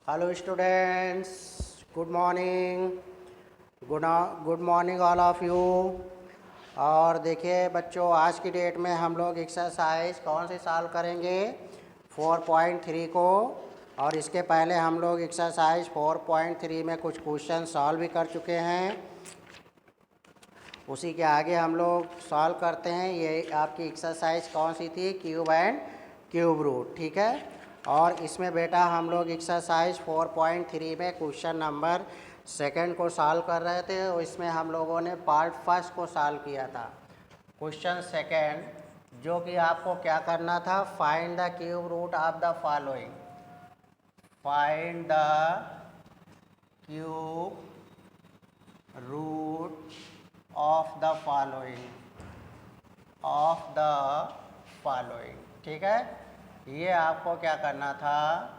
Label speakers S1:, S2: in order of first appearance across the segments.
S1: Hello students, good morning. Good morning all of you. और देखिए बच्चों, आज की डेट में हम लोग एक्सरसाइज कौन सी सॉल्व करेंगे? 4.3 को। और इसके पहले हम लोग एक्सरसाइज 4.3 में कुछ क्वेश्चन सॉल्व भी कर चुके हैं। उसी के आगे हम लोग सॉल्व करते हैं। ये आपकी एक्सरसाइज कौन सी थी? क्यूब एंड क्यूब रूट, ठीक है। और इसमें बेटा हम लोग एक्सरसाइज 4.3 में क्वेश्चन नंबर सेकंड को सॉल्व कर रहे थे और इसमें हम लोगों ने पार्ट फर्स्ट को सॉल्व किया था। क्वेश्चन सेकंड जो कि आपको क्या करना था? Find the cube root of the following. Find the cube root of the following, ठीक है। ये आपको क्या करना था?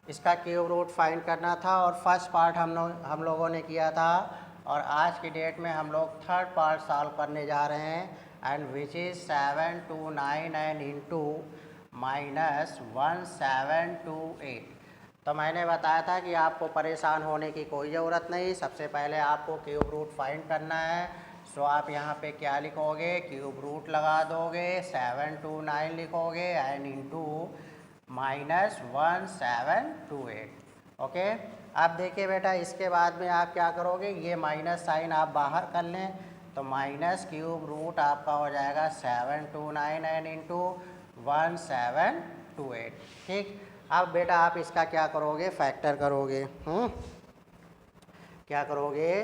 S1: इसका क्यूब रूट फाइंड करना था और फर्स्ट पार्ट हम लोगों ने किया था। और आज की डेट में हम लोग थर्ड पार्ट सॉल्व करने जा रहे हैं and which is 729 and into -1728। तो मैंने बताया था कि आपको परेशान होने की कोई ज़रूरत नहीं। सबसे पहले आपको क्यूब रूट फाइंड करना है। सो आप यहाँ पे क्या लिखोगे? क्यूब रूट लगा दोगे, 729 लिखोगे एंड इंटू -1728। ओके। अब देखिए बेटा, इसके बाद में आप क्या करोगे? ये माइनस साइन आप बाहर कर लें तो माइनस क्यूब रूट आपका हो जाएगा 729 एंड इंटू 1728, ठीक। अब बेटा आप इसका क्या करोगे? फैक्टर करोगे। क्या करोगे?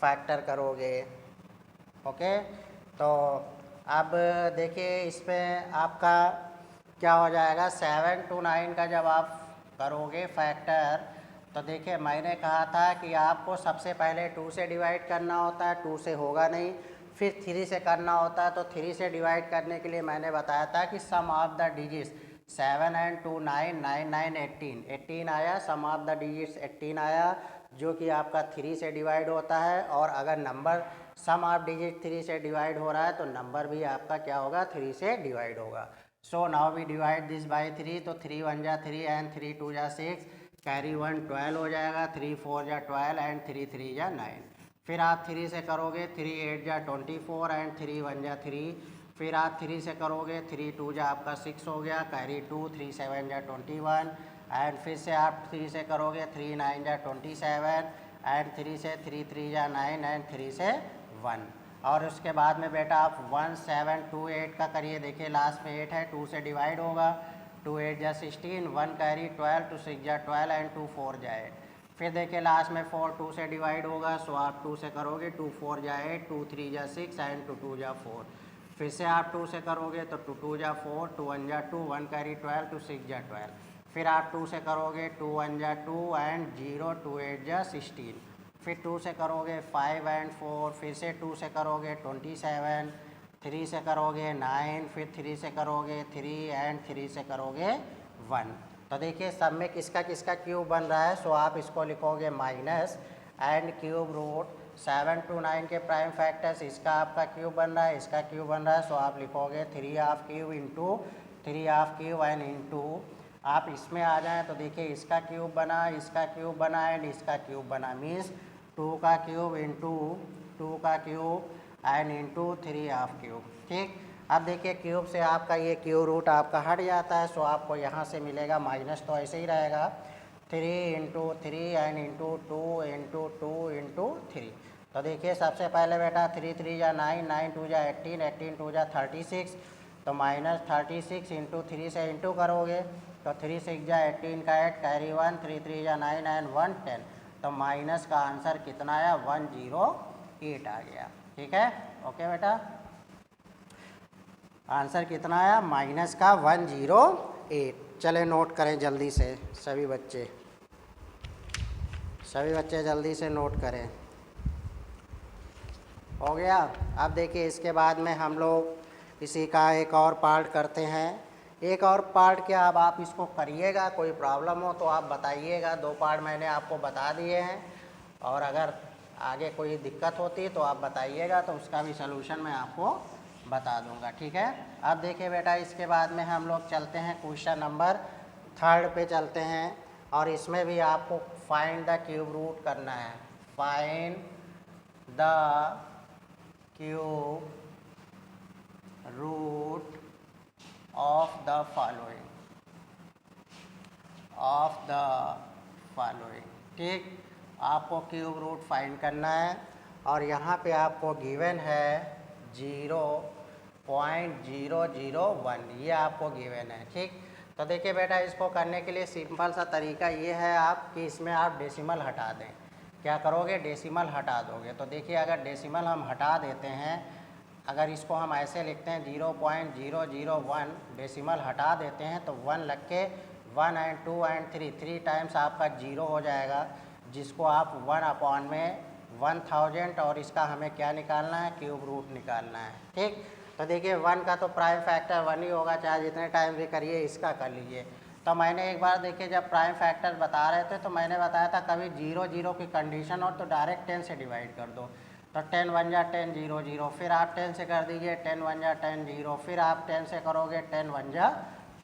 S1: फैक्टर करोगे। ओके। तो अब देखिए इसमें आपका क्या हो जाएगा? 729 का जब आप करोगे फैक्टर तो देखिए मैंने कहा था कि आपको सबसे पहले 2 से डिवाइड करना होता है, 2 से होगा नहीं। फिर 3 से करना होता है, तो 3 से डिवाइड करने के लिए मैंने बताया था कि सम ऑफ द डिजिट्स 7 एंड 2 9, 9 9 18 आया। सम ऑफ द डिजिट्स 18 आया जो कि आपका 3 से डिवाइड होता है। और अगर नंबर सम ऑफ डिजिट 3 से डिवाइड हो रहा है तो नंबर भी आपका क्या होगा? 3 से डिवाइड होगा। So now we divide this by 3। तो 3 1 जा 3 एंड 3 2 जा 6, कैरी 1 12 हो जाएगा। 3 4 जा 12 एंड 3 3 जा 9। फिर आप 3 से करोगे, 3 8 जा 24 एंड 3 1 जा 3। फिर आप 3 से करोगे, 3 2 जा आपका 6 हो गया, कैरी 2, 3 7 जा 21 एंड फिर से आप 3 से करोगे, 3 9 जा 27 एंड 3 से 3 3 जा 9 एंड 3 से 1। और उसके बाद में बेटा आप 1 7 2 8 का करिए। देखिए लास्ट में 8 है, 2 से डिवाइड होगा। 2 8 जा 16, 1 कैरी 12, 2 6 जा 12 एंड 2 4 जा 8। फिर देखिए लास्ट में 4 2 से डिवाइड होगा। सो आप 2 से करोगे, 2 4 जा 8, 2 3 जा 6 एंड 2 2 जा 4। फिर से आप 2 से करोगे तो 2 2 जा 4, 2 1 जा 2, 1 कैरी 12, 2 6 जा 12। फिर आप 2 से करोगे, 2 1 जा 2 एंड 0 2 8 जा 16। फिर 2 से करोगे 5 एंड 4। फिर से 2 से करोगे 27। 3 से करोगे 9। फिर 3 से करोगे 3 एंड 3 से करोगे 1। तो देखिए सब में किसका किसका क्यूब बन रहा है। सो आप इसको लिखोगे minus and cube root 7 to 9 के प्राइम फैक्टर्स, इसका आपका क्यूब बन रहा है, इसका क्यूब बन रहा है। सो आप लिखोगे 3 of cube into 3 of cube and into आप इसमें आ जाएँ तो देखिए इसका क्यूब बना, इसका क्यूब बना एंड इसका क्यूब बना। मीन्स 2 का क्यूब इंटू 2 का cube and into 3 of cube, ठीक। अब देखिए क्यूब से आपका ये क्यूब रूट आपका हट जाता है। सो आपको यहाँ से मिलेगा माइनस, तो ऐसे ही रहेगा 3 into 3 and into 2 into 2 into 3। तो देखिए सबसे पहले बेटा 3 3 जा 9, 9 2 जा 18, 18 2 जा 36। तो -36 इंटू 3 से इंटू करोगे तो 3 6 जा 18 का 8, कैरी 1, 3 3 जा 9 एंड 1 10। तो माइनस का आंसर कितना आया? 108 आ गया, ठीक है। ओके बेटा, आंसर कितना आया? माइनस का 108। चले नोट करें जल्दी से सभी बच्चे जल्दी से नोट करें। हो गया। अब देखिए इसके बाद में हम लोग इसी का एक और पार्ट करते हैं। एक और पार्ट क्या, अब आप इसको करिएगा, कोई प्रॉब्लम हो तो आप बताइएगा। 2 पार्ट मैंने आपको बता दिए हैं और अगर आगे कोई दिक्कत होती तो आप बताइएगा, तो उसका भी सलूशन मैं आपको बता दूंगा, ठीक है। अब देखिए बेटा इसके बाद में हम लोग चलते हैं क्वेश्चन नंबर 3 पे चलते हैं। और इसमें भी आपको फाइंड द क्यूब रूट करना है, find the cube root of the following, ठीक। आपको क्यूब रूट फाइंड करना है और यहाँ पे आपको गिवन है 0.001, ये आपको गिवन है, ठीक। तो देखिए बेटा, इसको करने के लिए सिंपल सा तरीका ये है आप कि इसमें आप डेसिमल हटा दें। क्या करोगे? डेसिमल हटा दोगे। तो देखिए, अगर डेसिमल हम हटा देते हैं, अगर इसको हम ऐसे लिखते हैं 0.001, डेसिमल हटा देते हैं तो 1 लग के 1 एंड 2 एंड 3 टाइम्स आपका 0 हो जाएगा, जिसको आप 1/1000, और इसका हमें क्या निकालना है? क्यूब रूट निकालना है, ठीक। तो देखिए 1 का तो प्राइम फैक्टर 1 ही होगा, चाहे जितने टाइम भी करिए, इसका कर लीजिए। तो मैंने एक बार देखिए जब प्राइम फैक्टर बता रहे थे तो मैंने बताया था कभी 0 की कंडीशन हो तो डायरेक्ट 10 से डिवाइड कर दो। तो 10 1 जा 10 0 0, फिर आप 10 से कर दीजिए, 10 1 जा 10 0, फिर आप 10 से करोगे 10 1 जा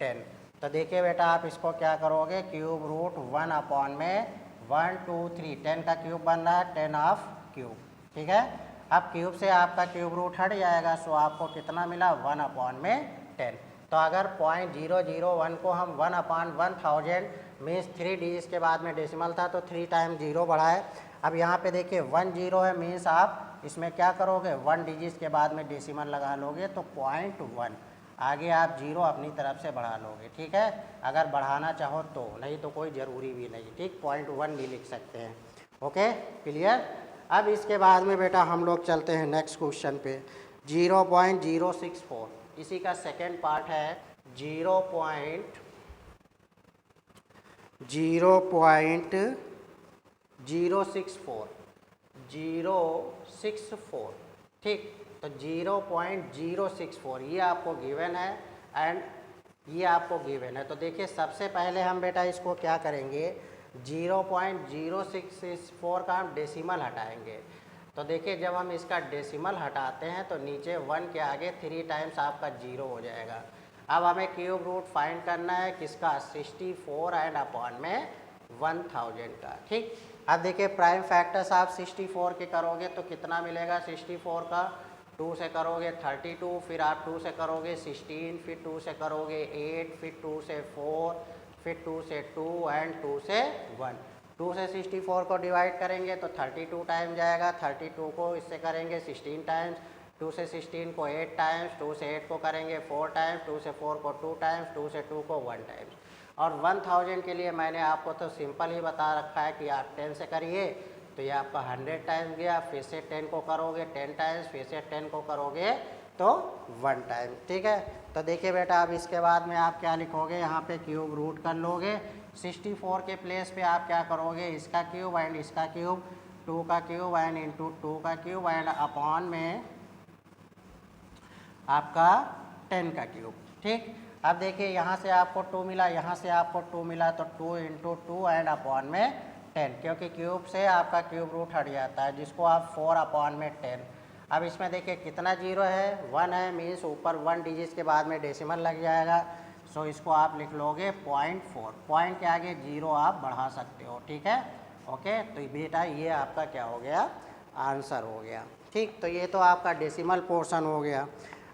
S1: 10। तो देखिए बेटा, आप इसको क्या करोगे? क्यूब रूट 1/1 2 3, 10 का क्यूब बन रहा है 10 ऑफ क्यूब, ठीक है। अब क्यूब से आपका क्यूब रूट हट जाएगा, सो आपको कितना मिला? 1/10। तो अगर 0.001 को हम 1/1000 मीन्स 3 डिजिट के बाद में डेसिमल था तो 3 टाइम 0 बढ़ाए। अब यहाँ पे देखिए 1 0 है, मीन्स आप इसमें क्या करोगे? 1 डिजिट के बाद में डेसिमल लगा लोगे तो 0.1, आगे आप 0 अपनी तरफ से बढ़ा लोगे, ठीक है। अगर बढ़ाना चाहो तो, नहीं तो कोई ज़रूरी भी नहीं, ठीक। 0.1 भी लिख सकते हैं, ओके, क्लियर। अब इसके बाद में बेटा हम लोग चलते हैं नेक्स्ट क्वेश्चन पे, 0.064, इसी का सेकेंड पार्ट है। 0.064, ठीक। तो 0.064 ये आपको गिवन है एंड ये आपको गिवन है। तो देखिए सबसे पहले हम बेटा इसको क्या करेंगे? 0.064 का हम डेसिमल हटाएंगे। तो देखिए जब हम इसका डेसिमल हटाते हैं तो नीचे 1 के आगे 3 टाइम्स आपका 0 हो जाएगा। अब हमें क्यूब रूट फाइंड करना है किसका? 64 एंड अपॉन में 1000 का, ठीक। अब देखिए प्राइम फैक्टर्स आप 64 के करोगे तो कितना मिलेगा? 64 का 2 से करोगे 32, फिर आप 2 से करोगे 16, फिर 2 से करोगे 8, फिर 2 से 4, फिर 2 से 2 एंड 2 से 1। 2 से 64 को डिवाइड करेंगे तो 32 टाइम जाएगा, 32 को इससे करेंगे 16 टाइम्स, 2 से 16 को 8 टाइम्स, 2 से 8 को करेंगे 4 टाइम्स, 2 से 4 को 2 टाइम्स, 2 से 2 को 1 टाइम्स। और 1000 के लिए मैंने आपको तो सिंपल ही बता रखा है कि आप 10 से करिए तो ये आपका 100 टाइम्स गया, फिर से 10 को करोगे 10 टाइम्स, फिर से 10 को करोगे तो 1 टाइम, ठीक है। तो देखिए बेटा, अब इसके बाद में आप क्या लिखोगे? यहाँ पे क्यूब रूट कर लोगे। 64 के प्लेस पे आप क्या करोगे? इसका क्यूब एंड इसका क्यूब, 2 का क्यूब एंड इंटू 2 का क्यूब एंड अपॉन में आपका 10 का क्यूब, ठीक। अब देखिए यहाँ से आपको 2 मिला, यहाँ से आपको 2 मिला, तो 2 इंटू 2 एंड अपॉन में 10, क्योंकि क्यूब से आपका क्यूब रूट हट जाता है, जिसको आप 4 अपॉन में 10। अब इसमें देखिए कितना 0 है? 1 है, मीन्स ऊपर 1 डिजिट के बाद में डेसिमल लग जाएगा, सो इसको आप लिख लोगे 0.4। पॉइंट के आगे 0 आप बढ़ा सकते हो, ठीक है, ओके। तो बेटा ये आपका क्या हो गया? आंसर हो गया, ठीक। तो ये तो आपका डेसिमल पोर्शन हो गया।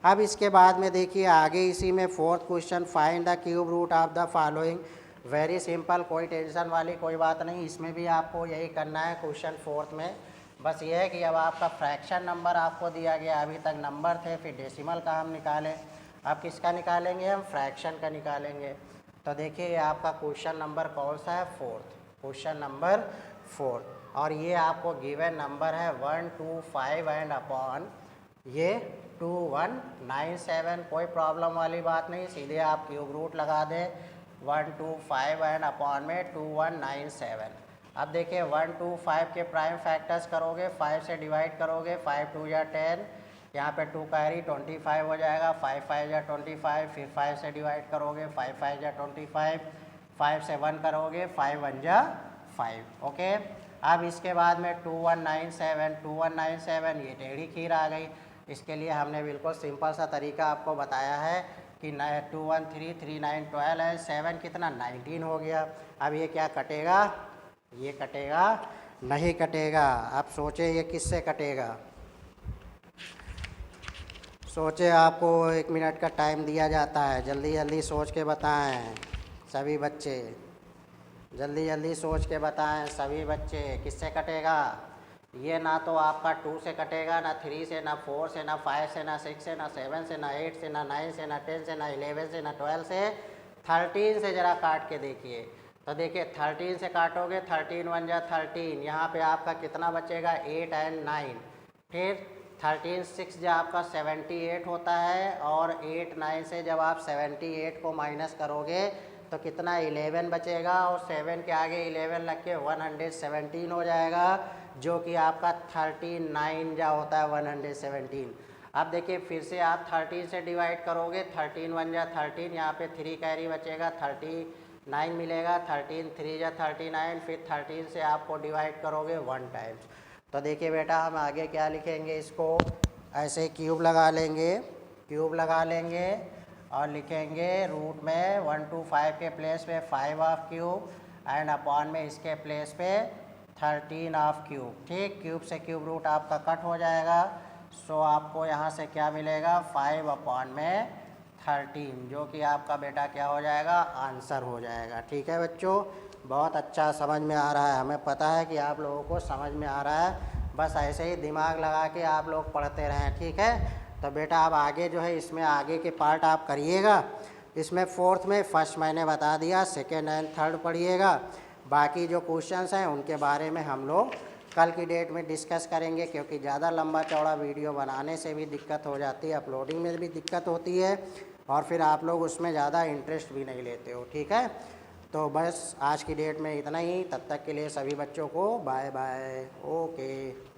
S1: अब इसके बाद में देखिए आगे इसी में 4th question, find the cube root of the following. Very simple, कोई टेंशन वाली कोई बात नहीं, इसमें भी आपको यही करना है क्वेश्चन 4th में। बस ये है कि अब आपका फ्रैक्शन नंबर आपको दिया गया, अभी तक नंबर थे, फिर डेसिमल का हम निकालें। अब किसका निकालेंगे? हम फ्रैक्शन का निकालेंगे। तो देखिए ये आपका क्वेश्चन नंबर कौन सा है? 4th, question number 4। और ये आपको गिवन नंबर है 1 2 5 एंड अपॉन ये 2197। कोई प्रॉब्लम वाली बात नहीं, सीधे आप क्यूब रूट लगा दें 1 2 5 एंड अपॉन में 2197। अब देखिए 1 2 5 के प्राइम फैक्टर्स करोगे, 5 से डिवाइड करोगे, 5 2 या 10, यहाँ पे 2 कैरी 25 हो जाएगा, 5 5 या 25, फिर 5 से डिवाइड करोगे, 5 5 या 25, 5 से 1 करोगे, 5 1 जा 5, ओके। अब इसके बाद में 2197 ये टेढ़ी खीर आ गई। इसके लिए हमने बिल्कुल सिंपल सा तरीका आपको बताया है कि 213 3 9 12 है, 7 कितना 19 हो गया। अब ये क्या कटेगा, ये कटेगा नहीं कटेगा। अब सोचे ये किससे कटेगा, सोचे, आपको 1 मिनट का टाइम दिया जाता है, जल्दी जल्दी सोच के बताएं सभी बच्चे, जल्दी जल्दी सोच के बताएं सभी बच्चे, किससे कटेगा। ये ना तो आपका 2 से कटेगा, ना 3 से, ना 4 से, ना 5 से, ना 6 से, ना 7 से, ना 8 से, ना 9 से, ना 10 से, ना 11 से, ना 12 से, 13 से ज़रा काट के देखिए। तो देखिए 13 से काटोगे, 13 1 जा 13, यहाँ पे आपका कितना बचेगा 8 और 9। फिर 13 6 जब आपका 78 होता है, और 8 9 से जब आप 78 को माइनस करोगे तो कितना 11 बचेगा, और 7 के आगे 11 लग के 117 हो जाएगा, जो कि आपका 39 जा होता है 117। अब देखिए फिर से आप 13 से डिवाइड करोगे, 13 1 जा 13, यहाँ पे 3 कैरी बचेगा, 39 मिलेगा, 13 3 जा 39, फिर 13 से आपको डिवाइड करोगे 1 टाइम्स। तो देखिए बेटा हम आगे क्या लिखेंगे, इसको ऐसे क्यूब लगा लेंगे, क्यूब लगा लेंगे और लिखेंगे रूट में 1 2 5 के प्लेस पे 5 ऑफ क्यूब एंड अपॉन में इसके प्लेस पे 13 ऑफ क्यूब। ठीक, क्यूब से क्यूब रूट आपका कट हो जाएगा। सो आपको यहाँ से क्या मिलेगा 5 अपॉन में 13, जो कि आपका बेटा क्या हो जाएगा, आंसर हो जाएगा। ठीक है बच्चों, बहुत अच्छा समझ में आ रहा है, हमें पता है कि आप लोगों को समझ में आ रहा है, बस ऐसे ही दिमाग लगा के आप लोग पढ़ते रहें। ठीक है, तो बेटा अब आगे जो है इसमें आगे के पार्ट आप करिएगा। इसमें फोर्थ में फर्स्ट मैंने बता दिया, सेकेंड एंड थर्ड पढ़िएगा। बाकी जो क्वेश्चंस हैं उनके बारे में हम लोग कल की डेट में डिस्कस करेंगे, क्योंकि ज़्यादा लंबा चौड़ा वीडियो बनाने से भी दिक्कत हो जाती है, अपलोडिंग में भी दिक्कत होती है, और फिर आप लोग उसमें ज़्यादा इंटरेस्ट भी नहीं लेते हो। ठीक है, तो बस आज की डेट में इतना ही, तब तक के लिए सभी बच्चों को बाय बाय, ओके।